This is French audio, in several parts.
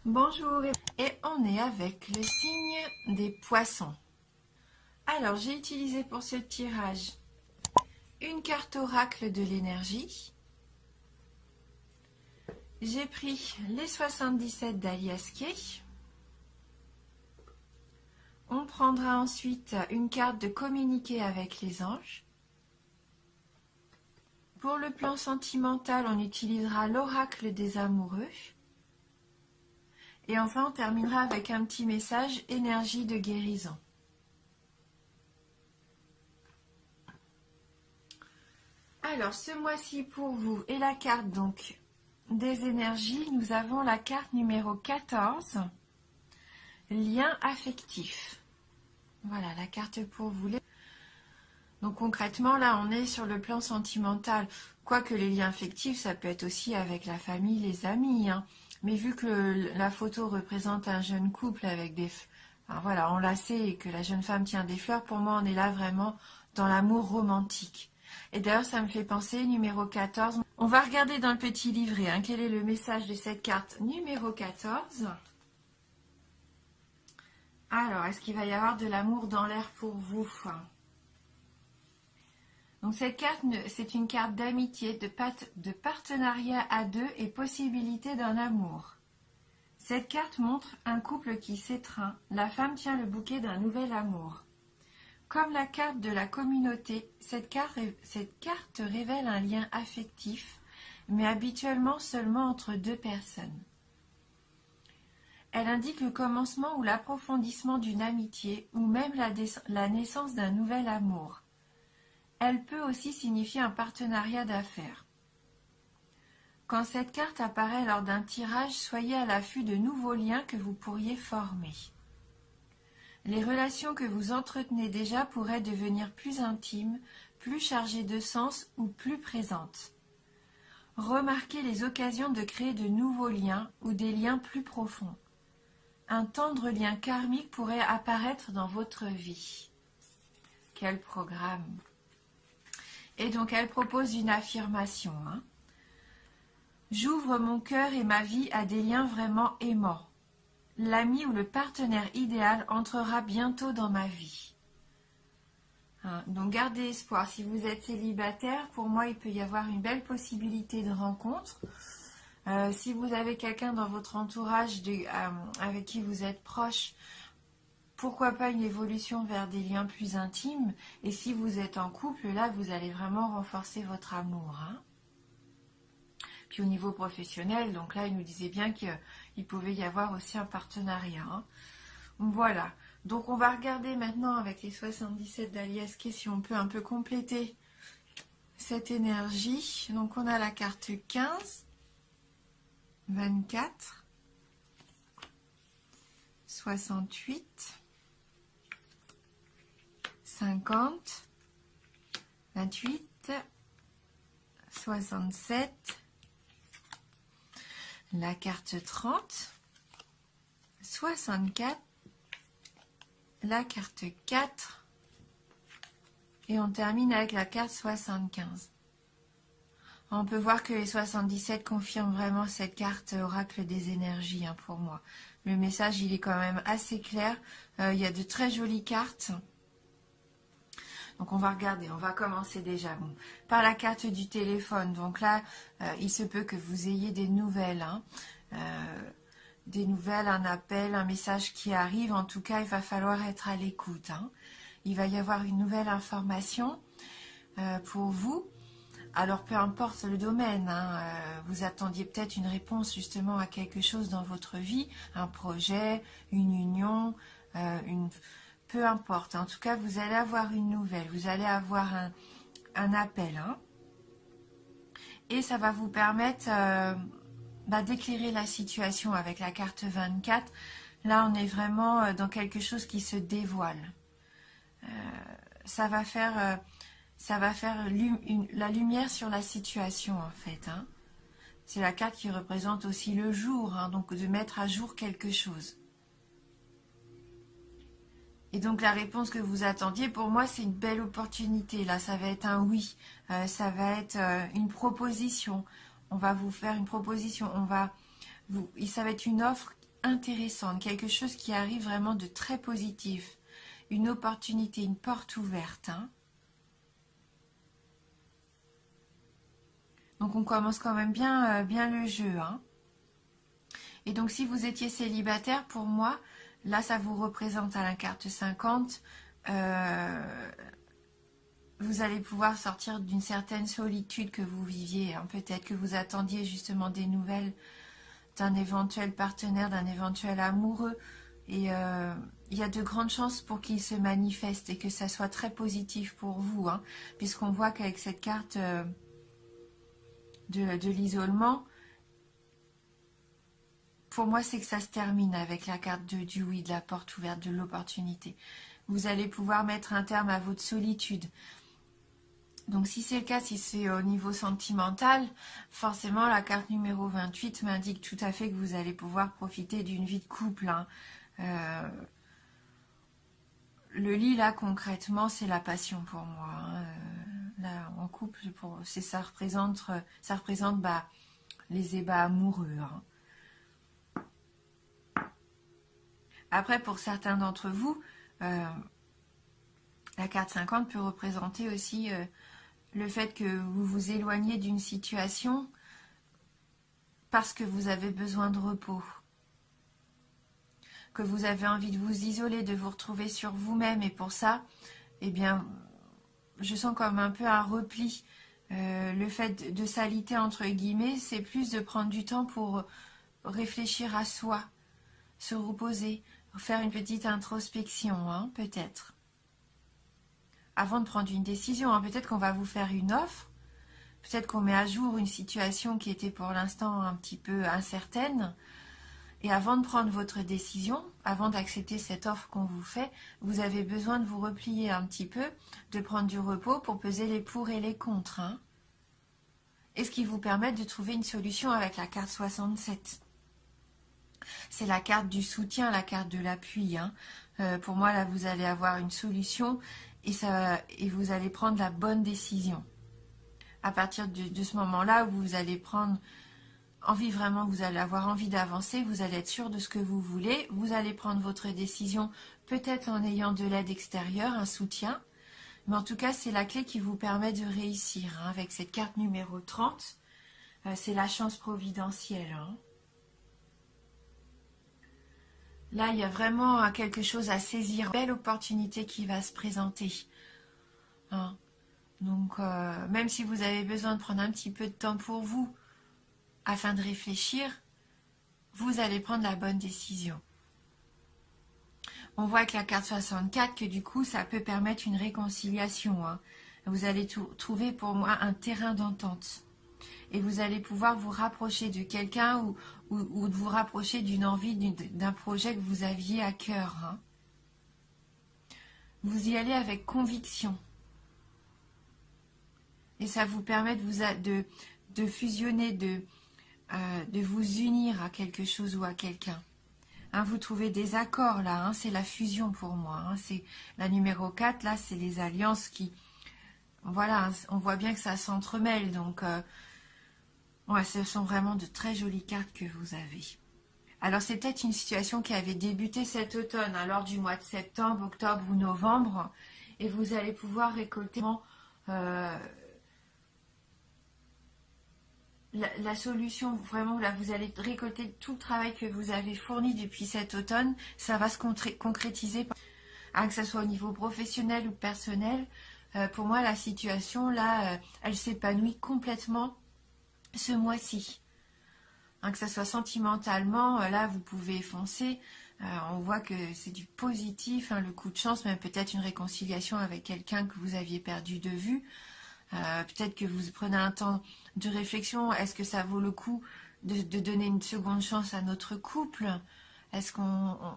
Bonjour, et on est avec le signe des poissons. Alors, j'ai utilisé pour ce tirage une carte oracle de l'énergie. J'ai pris les 77 d'Alias Kay. On prendra ensuite une carte de communiquer avec les anges. Pour le plan sentimental, on utilisera l'oracle des amoureux. Et enfin, on terminera avec un petit message énergie de guérison. Alors, ce mois-ci pour vous et la carte donc des énergies, nous avons la carte numéro 14, lien affectif. Voilà, la carte pour vous. Donc concrètement, là, on est sur le plan sentimental. Quoique les liens affectifs, ça peut être aussi avec la famille, les amis. Mais vu que la photo représente un jeune couple avec des... Enfin, voilà, enlacé et que la jeune femme tient des fleurs, pour moi, on est là vraiment dans l'amour romantique. Et d'ailleurs, ça me fait penser, numéro 14. On va regarder dans le petit livret quel est le message de cette carte numéro 14. Alors, est-ce qu'il va y avoir de l'amour dans l'air pour vous? Donc cette carte, c'est une carte d'amitié, de partenariat à deux et possibilité d'un amour. Cette carte montre un couple qui s'étreint. La femme tient le bouquet d'un nouvel amour. Comme la carte de la communauté, cette carte révèle un lien affectif, mais habituellement seulement entre deux personnes. Elle indique le commencement ou l'approfondissement d'une amitié, ou même la naissance d'un nouvel amour. Elle peut aussi signifier un partenariat d'affaires. Quand cette carte apparaît lors d'un tirage, soyez à l'affût de nouveaux liens que vous pourriez former. Les relations que vous entretenez déjà pourraient devenir plus intimes, plus chargées de sens ou plus présentes. Remarquez les occasions de créer de nouveaux liens ou des liens plus profonds. Un tendre lien karmique pourrait apparaître dans votre vie. Quel programme! Et donc elle propose une affirmation. J'ouvre mon cœur et ma vie à des liens vraiment aimants. L'ami ou le partenaire idéal entrera bientôt dans ma vie. Donc gardez espoir. Si vous êtes célibataire, pour moi il peut y avoir une belle possibilité de rencontre. Si vous avez quelqu'un dans votre entourage avec qui vous êtes proche, pourquoi pas une évolution vers des liens plus intimes. Et si vous êtes en couple, là vous allez vraiment renforcer votre amour. Puis au niveau professionnel, donc là, il nous disait bien qu'il pouvait y avoir aussi un partenariat. Voilà. Donc on va regarder maintenant avec les 77 d'Alias Kay si on peut un peu compléter cette énergie. Donc on a la carte 15, 24, 68, 50, 28, 67, la carte 30, 64, la carte 4 et on termine avec la carte 75. On peut voir que les 77 confirment vraiment cette carte oracle des énergies pour moi. Le message il est quand même assez clair. Il y a de très jolies cartes. Donc on va regarder, on va commencer déjà par la carte du téléphone. Donc là, il se peut que vous ayez des nouvelles, un appel, un message qui arrive. En tout cas, il va falloir être à l'écoute. Il va y avoir une nouvelle information pour vous. Alors peu importe le domaine, vous attendiez peut-être une réponse justement à quelque chose dans votre vie, un projet, une union, peu importe, en tout cas, vous allez avoir une nouvelle, vous allez avoir un appel. Et ça va vous permettre d'éclairer la situation avec la carte 24. Là, on est vraiment dans quelque chose qui se dévoile. Ça va faire la lumière sur la situation, en fait. C'est la carte qui représente aussi le jour, donc de mettre à jour quelque chose. Et donc la réponse que vous attendiez, pour moi, c'est une belle opportunité. Là, ça va être un oui. Ça va être une proposition. On va vous faire une proposition. Ça va être une offre intéressante, quelque chose qui arrive vraiment de très positif, une opportunité, une porte ouverte. Hein. Donc on commence quand même bien, bien le jeu. Hein. Et donc si vous étiez célibataire, pour moi, là ça vous représente à la carte 50, vous allez pouvoir sortir d'une certaine solitude que vous viviez. Hein. Peut-être que vous attendiez justement des nouvelles d'un éventuel partenaire, d'un éventuel amoureux. Et il y a de grandes chances pour qu'il se manifeste et que ça soit très positif pour vous. Hein, puisqu'on voit qu'avec cette carte de l'isolement, pour moi, c'est que ça se termine avec la carte du oui, de la porte ouverte, de l'opportunité. Vous allez pouvoir mettre un terme à votre solitude. Donc si c'est le cas, si c'est au niveau sentimental, forcément la carte numéro 28 m'indique tout à fait que vous allez pouvoir profiter d'une vie de couple. Hein. Le lit là concrètement c'est la passion pour moi. Hein. Là en couple, ça représente les ébats amoureux. Hein. Après pour certains d'entre vous, la carte 50 peut représenter aussi le fait que vous vous éloignez d'une situation parce que vous avez besoin de repos, que vous avez envie de vous isoler, de vous retrouver sur vous-même, et pour ça, eh bien, je sens comme un peu un repli. Le fait de s'aliter entre guillemets, c'est plus de prendre du temps pour réfléchir à soi, se reposer, faire une petite introspection, hein, peut-être. Avant de prendre une décision, hein, peut-être qu'on va vous faire une offre, peut-être qu'on met à jour une situation qui était pour l'instant un petit peu incertaine. Et avant de prendre votre décision, avant d'accepter cette offre qu'on vous fait, vous avez besoin de vous replier un petit peu, de prendre du repos pour peser les pour et les contre. Hein. Et ce qui vous permet de trouver une solution avec la carte 67. C'est la carte du soutien, la carte de l'appui. Hein. Pour moi, là, vous allez avoir une solution et vous allez prendre la bonne décision. À partir de ce moment-là, vous allez prendre envie vraiment, vous allez avoir envie d'avancer, vous allez être sûr de ce que vous voulez, vous allez prendre votre décision peut-être en ayant de l'aide extérieure, un soutien, mais en tout cas c'est la clé qui vous permet de réussir. Hein. Avec cette carte numéro 30, c'est la chance providentielle. Hein. Là il y a vraiment quelque chose à saisir, une belle opportunité qui va se présenter. Hein. Donc même si vous avez besoin de prendre un petit peu de temps pour vous, afin de réfléchir, vous allez prendre la bonne décision. On voit avec la carte 64 que du coup, ça peut permettre une réconciliation. Hein. Vous allez trouver pour moi un terrain d'entente. Et vous allez pouvoir vous rapprocher de quelqu'un ou de vous rapprocher d'une envie, d'un projet que vous aviez à cœur. Hein. Vous y allez avec conviction. Et ça vous permet de fusionner, de vous unir à quelque chose ou à quelqu'un. Hein, vous trouvez des accords là, hein, c'est la fusion pour moi. Hein, c'est la numéro 4, là, c'est les alliances qui... Voilà, on voit bien que ça s'entremêle. Donc, ouais, ce sont vraiment de très jolies cartes que vous avez. Alors, c'est peut-être une situation qui avait débuté cet automne, hein, lors du mois de septembre, octobre ou novembre. Et vous allez pouvoir récolter... La solution, vraiment, là, vous allez récolter tout le travail que vous avez fourni depuis cet automne. Ça va se concrétiser, hein, que ce soit au niveau professionnel ou personnel. Pour moi, la situation, là, elle s'épanouit complètement ce mois-ci. Hein, que ce soit sentimentalement, là, vous pouvez foncer. On voit que c'est du positif, hein, le coup de chance, même peut-être une réconciliation avec quelqu'un que vous aviez perdu de vue. Peut-être que vous prenez un temps de réflexion. Est-ce que ça vaut le coup de donner une seconde chance à notre couple? Est-ce qu'on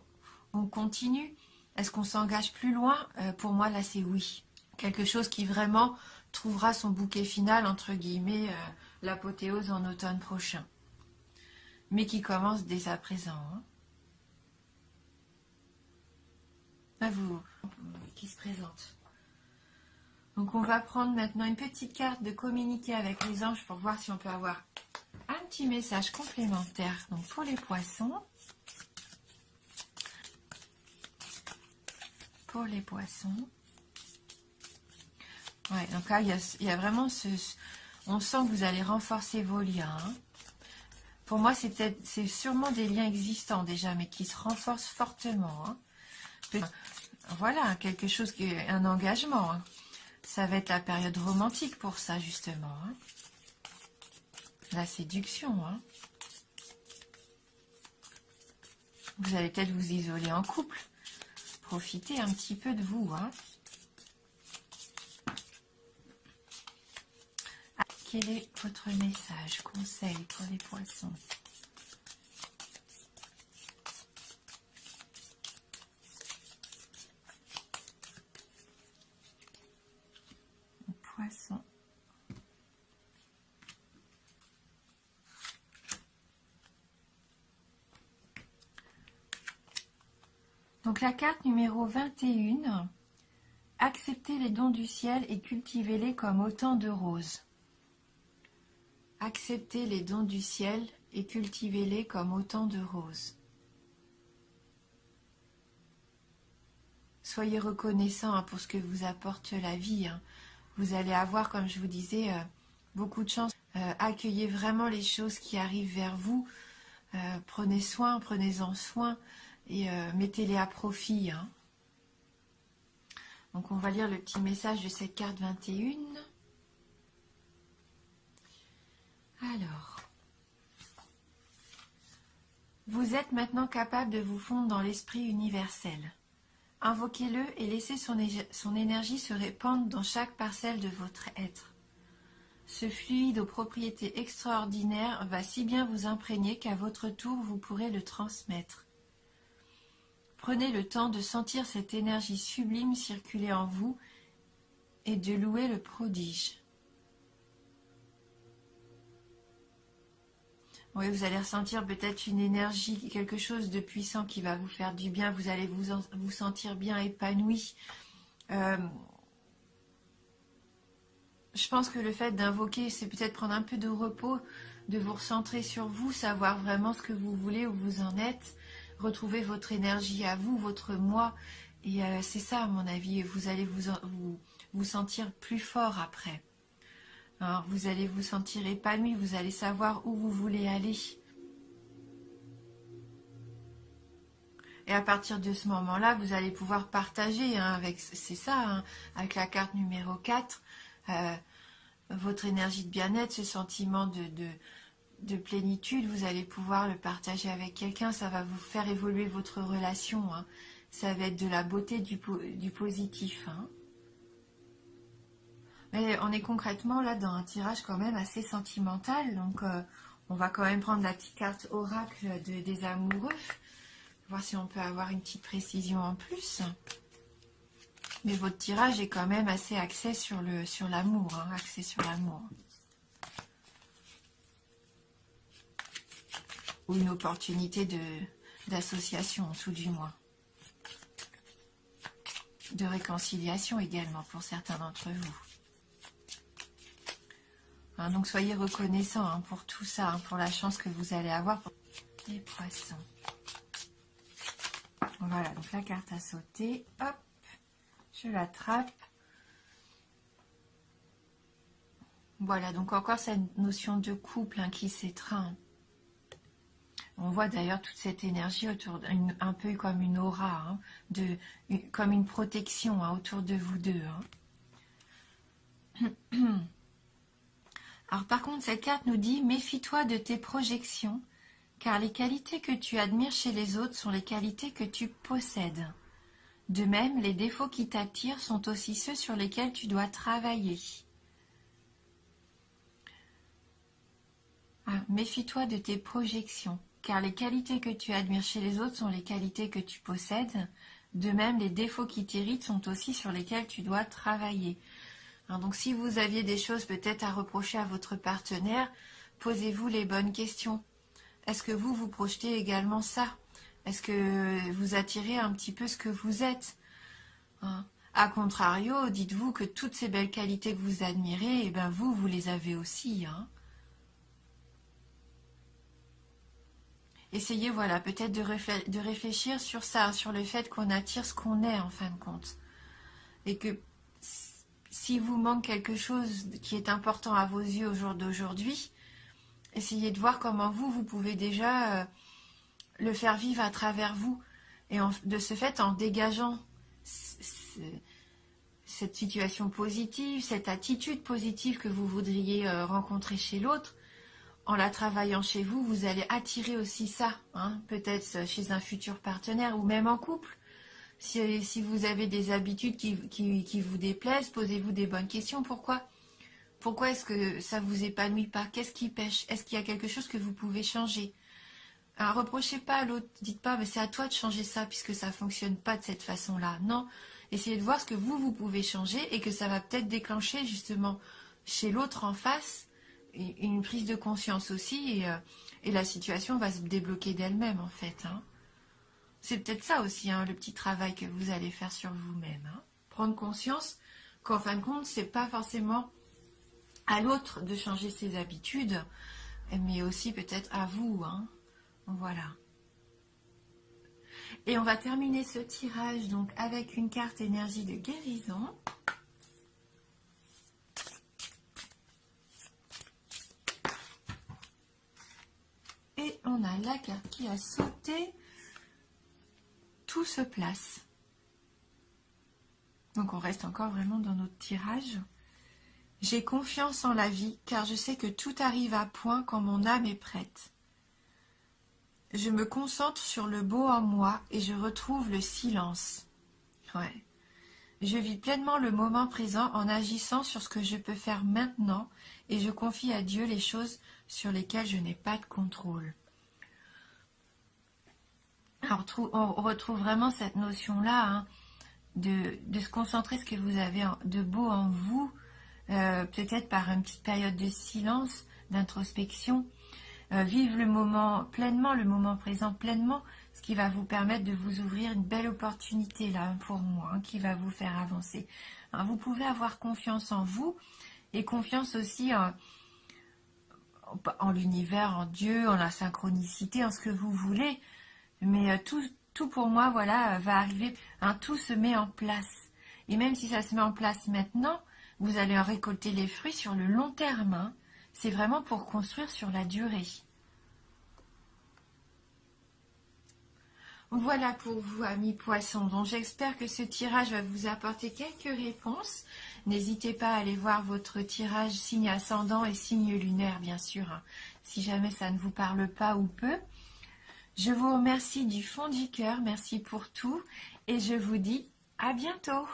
continue? Est-ce qu'on s'engage plus loin? Pour moi, là, c'est oui. Quelque chose qui vraiment trouvera son bouquet final, entre guillemets, l'apothéose en automne prochain. Mais qui commence dès à présent. Hein. Là, qui se présente. Donc on va prendre maintenant une petite carte de communiquer avec les anges pour voir si on peut avoir un petit message complémentaire. Donc pour les poissons, pour les poissons. Ouais, donc là, il y a vraiment on sent que vous allez renforcer vos liens. Hein. Pour moi, c'est sûrement des liens existants déjà, mais qui se renforcent fortement. Hein. Voilà, quelque chose, un engagement. Hein. Ça va être la période romantique pour ça, justement. Hein. La séduction. Hein. Vous allez peut-être vous isoler en couple. Profitez un petit peu de vous. Hein. Quel est votre message, conseil pour les poissons? Poisson. Donc la carte numéro 21, acceptez les dons du ciel et cultivez-les comme autant de roses. Acceptez les dons du ciel et cultivez-les comme autant de roses. Soyez reconnaissant pour ce que vous apporte la vie. Hein. Vous allez avoir, comme je vous disais, beaucoup de chance. Accueillez vraiment les choses qui arrivent vers vous. Prenez-en soin et mettez-les à profit. Hein. Donc on va lire le petit message de cette carte 21. Alors, vous êtes maintenant capable de vous fondre dans l'esprit universel. Invoquez-le et laissez son énergie se répandre dans chaque parcelle de votre être. Ce fluide aux propriétés extraordinaires va si bien vous imprégner qu'à votre tour vous pourrez le transmettre. Prenez le temps de sentir cette énergie sublime circuler en vous et de louer le prodige. Oui, vous allez ressentir peut-être une énergie, quelque chose de puissant qui va vous faire du bien. Vous allez vous sentir bien épanoui. Je pense que le fait d'invoquer, c'est peut-être prendre un peu de repos, de vous recentrer sur vous, savoir vraiment ce que vous voulez, où vous en êtes, retrouver votre énergie à vous, votre moi. Et c'est ça, à mon avis, vous allez vous sentir plus fort après. Alors, vous allez vous sentir épanoui, vous allez savoir où vous voulez aller. Et à partir de ce moment-là, vous allez pouvoir partager, hein, c'est ça, hein, avec la carte numéro 4, votre énergie de bien-être, ce sentiment de plénitude, vous allez pouvoir le partager avec quelqu'un, ça va vous faire évoluer votre relation. Hein. Ça va être de la beauté, du positif. Hein. Mais on est concrètement là dans un tirage quand même assez sentimental, donc on va quand même prendre la petite carte oracle des amoureux, voir si on peut avoir une petite précision en plus. Mais votre tirage est quand même assez axé sur l'amour, hein, axé sur l'amour. Ou une opportunité d'association, tout du moins. De réconciliation également pour certains d'entre vous. Hein, donc soyez reconnaissants, hein, pour tout ça, hein, pour la chance que vous allez avoir pour les poissons. Voilà, donc la carte a sauté. Hop, je l'attrape. Voilà, donc encore cette notion de couple, hein, qui s'étreint. On voit d'ailleurs toute cette énergie autour, un peu comme une aura, hein, comme une protection, hein, autour de vous deux. Hein. Alors par contre, cette carte nous dit « Méfie-toi de tes projections, car les qualités que tu admires chez les autres sont les qualités que tu possèdes. De même, les défauts qui t'attirent sont aussi ceux sur lesquels tu dois travailler. » Méfie-toi de tes projections, car les qualités que tu admires chez les autres sont les qualités que tu possèdes. De même, les défauts qui t'irritent sont aussi sur lesquels tu dois travailler. Alors, donc si vous aviez des choses peut-être à reprocher à votre partenaire, posez-vous les bonnes questions. Est-ce que vous projetez également ça? Est-ce que vous attirez un petit peu ce que vous êtes, hein? A contrario, dites-vous que toutes ces belles qualités que vous admirez, eh ben vous les avez aussi. Hein. essayez, voilà, peut-être de réfléchir sur ça, sur le fait qu'on attire ce qu'on est en fin de compte. Et que si vous manque quelque chose qui est important à vos yeux au jour d'aujourd'hui, essayez de voir comment vous pouvez déjà le faire vivre à travers vous. Et de ce fait, en dégageant cette situation positive, cette attitude positive que vous voudriez rencontrer chez l'autre, en la travaillant chez vous, vous allez attirer aussi ça, hein, peut-être chez un futur partenaire ou même en couple. Si vous avez des habitudes qui vous déplaisent, posez-vous des bonnes questions. Pourquoi est-ce que ça ne vous épanouit pas? Qu'est-ce qui pêche? Est-ce qu'il y a quelque chose que vous pouvez changer? Alors, reprochez pas à l'autre, dites pas mais c'est à toi de changer ça puisque ça ne fonctionne pas de cette façon-là. Non, essayez de voir ce que vous pouvez changer et que ça va peut-être déclencher justement chez l'autre en face une prise de conscience aussi et la situation va se débloquer d'elle-même en fait. Hein. C'est peut-être ça aussi, hein, le petit travail que vous allez faire sur vous-même. Hein. Prendre conscience qu'en fin de compte, c'est pas forcément à l'autre de changer ses habitudes, mais aussi peut-être à vous. Hein. Voilà. Et on va terminer ce tirage donc avec une carte énergie de guérison. Et on a la carte qui a sauté. Tout se place. Donc on reste encore vraiment dans notre tirage. J'ai confiance en la vie car je sais que tout arrive à point quand mon âme est prête. Je me concentre sur le beau en moi et je retrouve le silence. Ouais. Je vis pleinement le moment présent en agissant sur ce que je peux faire maintenant et je confie à Dieu les choses sur lesquelles je n'ai pas de contrôle. Alors, on retrouve vraiment cette notion-là hein, de se concentrer sur ce que vous avez de beau en vous, peut-être par une petite période de silence, d'introspection, vivre le moment pleinement, le moment présent pleinement, ce qui va vous permettre de vous ouvrir une belle opportunité là pour moi, hein, qui va vous faire avancer. Alors, vous pouvez avoir confiance en vous et confiance aussi en l'univers, en Dieu, en la synchronicité, en ce que vous voulez. Mais tout pour moi, voilà, va arriver. Hein, tout se met en place. Et même si ça se met en place maintenant, vous allez en récolter les fruits sur le long terme. Hein. C'est vraiment pour construire sur la durée. Voilà pour vous, amis poissons. Donc j'espère que ce tirage va vous apporter quelques réponses. N'hésitez pas à aller voir votre tirage signe ascendant et signe lunaire, bien sûr, hein, si jamais ça ne vous parle pas ou peu. Je vous remercie du fond du cœur, merci pour tout et je vous dis à bientôt.